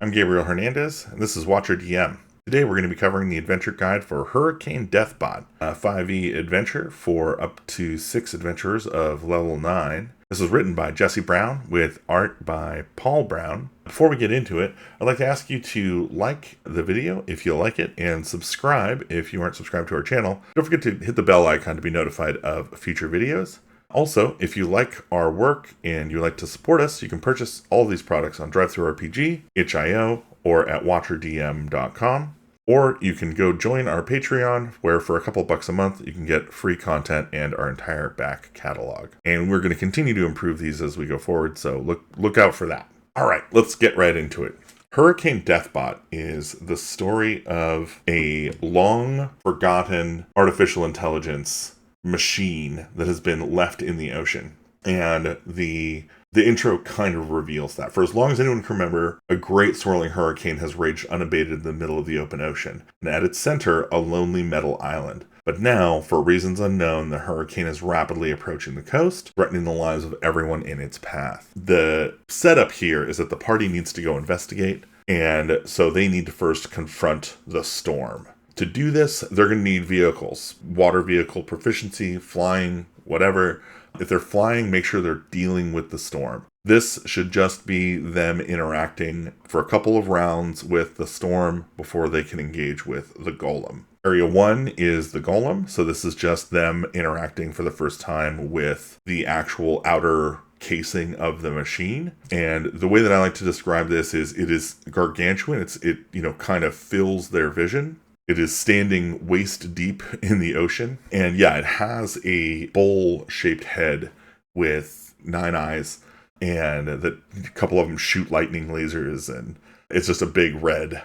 I'm Gabriel Hernandez, and this is Watcher DM. Today we're going to be covering the adventure guide for Hurricane Deathbot, a 5e adventure for up to 6 adventurers of level 9. This was written by Jesse Brown with art by Paul Brown. Before we get into it, I'd like to ask you to like the video if you like it and subscribe if you aren't subscribed to our channel. Don't forget to hit the bell icon to be notified of future videos. Also, if you like our work and you like to support us, you can purchase all of these products on DriveThruRPG, itch.io, or at watcherdm.com. Or you can go join our Patreon, where for a couple bucks a month, you can get free content and our entire back catalog. And we're going to continue to improve these as we go forward, so look out for that. All right, let's get right into it. Hurricane Deathbot is the story of a long-forgotten artificial intelligence machine that has been left in the ocean. And the intro kind of reveals that. For as long as anyone can remember, a great swirling hurricane has raged unabated in the middle of the open ocean, and at its center, a lonely metal island. But now, for reasons unknown, the hurricane is rapidly approaching the coast, threatening the lives of everyone in its path. The setup here is that the party needs to go investigate, and so they need to first confront the storm. To do this, they're going to need vehicles, water vehicle proficiency, flying, whatever. If they're flying, make sure they're dealing with the storm. This should just be them interacting for a couple of rounds with the storm before they can engage with the golem. Area 1 is the golem, so this is just them interacting for the first time with the actual outer casing of the machine. And the way that I like to describe this is it is gargantuan. It kind of fills their vision. It is standing waist deep in the ocean. And yeah, it has a bowl-shaped head with 9 eyes. And a couple of them shoot lightning lasers. And it's just a big red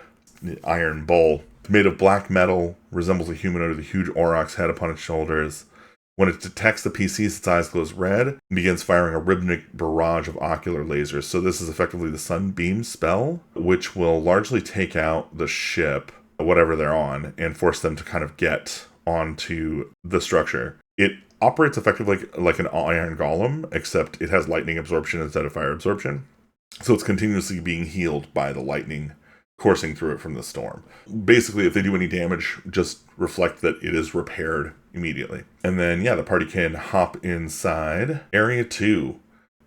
iron bowl. It's made of black metal, resembles a humanoid with a huge aurochs head upon its shoulders. When it detects the PCs, its eyes glows red and begins firing a rhythmic barrage of ocular lasers. So this is effectively the sunbeam spell, which will largely take out the ship, whatever they're on, and force them to kind of get onto the structure. It operates effectively like an iron golem, except it has lightning absorption instead of fire absorption. So it's continuously being healed by the lightning coursing through it from the storm. Basically, if they do any damage, just reflect that it is repaired immediately. And then, the party can hop inside Area 2.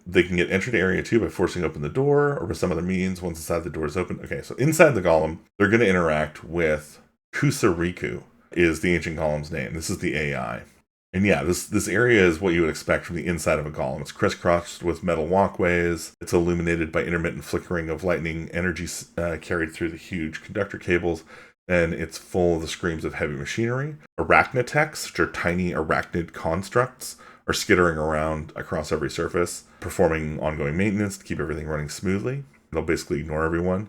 They can get entered to Area 2 by forcing open the door or with some other means once inside the door is open. Okay, so inside the golem, they're going to interact with Kusariku, is the ancient golem's name. This is the AI. And this area is what you would expect from the inside of a golem. It's crisscrossed with metal walkways. It's illuminated by intermittent flickering of lightning energy carried through the huge conductor cables. And it's full of the screams of heavy machinery. Arachnotechs, which are tiny arachnid constructs, are skittering around across every surface, performing ongoing maintenance to keep everything running smoothly. They'll basically ignore everyone.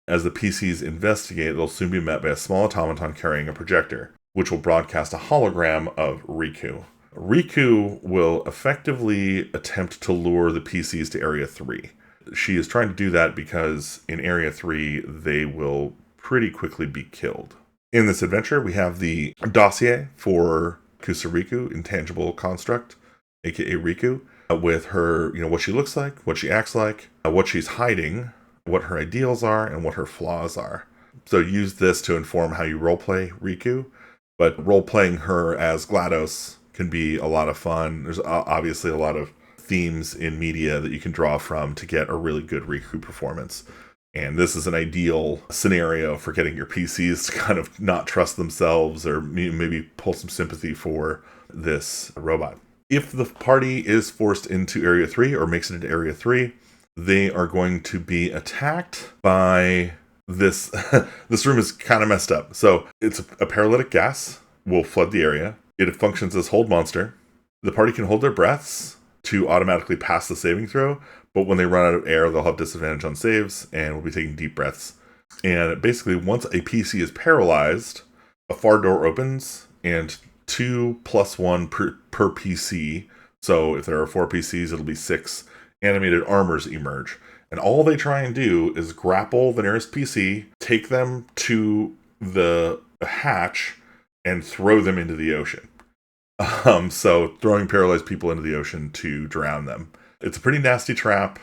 As the PCs investigate, they'll soon be met by a small automaton carrying a projector, which will broadcast a hologram of Riku. Riku will effectively attempt to lure the PCs to Area 3. She is trying to do that because in Area 3, they will pretty quickly be killed. In this adventure, we have the dossier for Kusariku, intangible construct, aka Riku, with her, what she looks like, what she acts like, what she's hiding, what her ideals are, and what her flaws are. So use this to inform how you roleplay Riku, but roleplaying her as GLaDOS can be a lot of fun. There's obviously a lot of themes in media that you can draw from to get a really good Riku performance. And this is an ideal scenario for getting your PCs to kind of not trust themselves or maybe pull some sympathy for this robot. If the party is forced into Area 3 or makes it into Area 3, they are going to be attacked by this. This room is kind of messed up. So it's a paralytic gas will flood the area. It functions as hold monster. The party can hold their breaths to automatically pass the saving throw, but when they run out of air, they'll have disadvantage on saves and will be taking deep breaths. And basically, once a PC is paralyzed, a far door opens and 2 + 1 per PC. So if there are 4 PCs, it'll be 6 animated armors emerge. And all they try and do is grapple the nearest PC, take them to the hatch, and throw them into the ocean. So throwing paralyzed people into the ocean to drown them. It's a pretty nasty trap.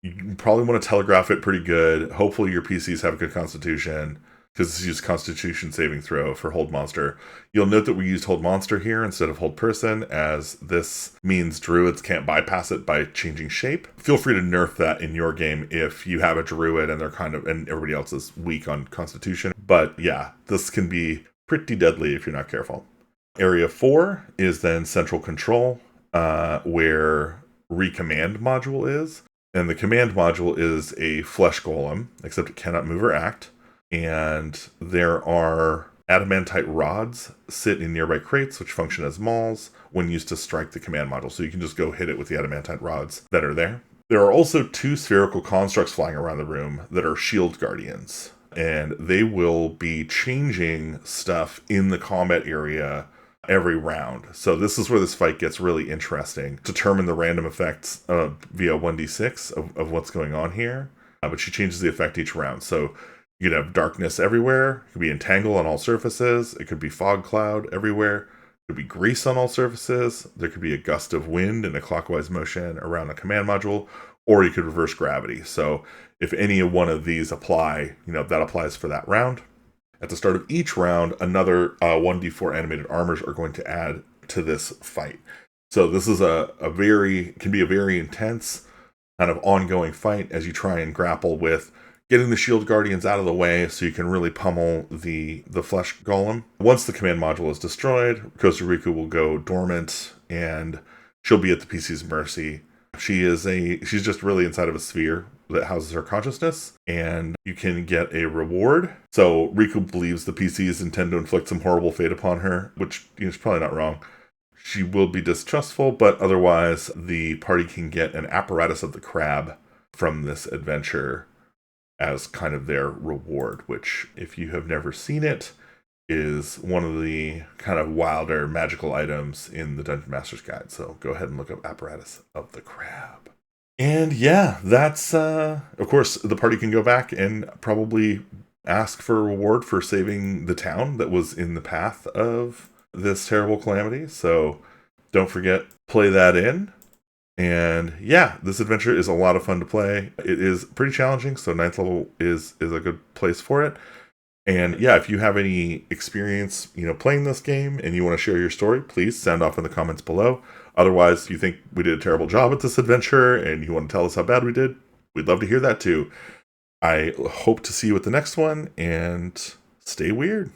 You probably want to telegraph it pretty good. Hopefully your PCs have a good constitution, because this is constitution saving throw for hold monster. You'll note that we used hold monster here instead of hold person, as this means druids can't bypass it by changing shape. Feel free to nerf that in your game if you have a druid and and everybody else is weak on constitution. But yeah, this can be pretty deadly if you're not careful. Area 4 is then central control, where recommand module is. And the command module is a flesh golem, except it cannot move or act. And there are adamantite rods sit in nearby crates, which function as mauls when used to strike the command module. So you can just go hit it with the adamantite rods that are there. There are also 2 spherical constructs flying around the room that are shield guardians. And they will be changing stuff in the combat area every round. So this is where this fight gets really interesting. Determine the random effects via 1d6 of what's going on here. But she changes the effect each round. So you could have darkness everywhere. It could be entangle on all surfaces. It could be fog cloud everywhere. It could be grease on all surfaces. There could be a gust of wind in a clockwise motion around a command module. Or you could reverse gravity. So if any one of these apply, that applies for that round. At the start of each round, another 1d4 animated armors are going to add to this fight. So this is can be a very intense kind of ongoing fight as you try and grapple with getting the shield guardians out of the way so you can really pummel the flesh golem. Once the command module is destroyed, Costa Rica will go dormant and she'll be at the PC's mercy. She's just really inside of a sphere that houses her consciousness, and you can get a reward. So Riku believes the PCs intend to inflict some horrible fate upon her, which is probably not wrong. She will be distrustful, but otherwise the party can get an apparatus of the crab from this adventure as kind of their reward, which, if you have never seen it, is one of the kind of wilder magical items in the Dungeon Master's Guide. So go ahead and look up apparatus of the crab. And yeah, that's, of course, the party can go back and probably ask for a reward for saving the town that was in the path of this terrible calamity. So don't forget, play that in. And yeah, this adventure is a lot of fun to play. It is pretty challenging, so 9th level is a good place for it. And yeah, if you have any experience, playing this game and you want to share your story, please sound off in the comments below. Otherwise, if you think we did a terrible job at this adventure and you want to tell us how bad we did, we'd love to hear that too. I hope to see you at the next one, and stay weird.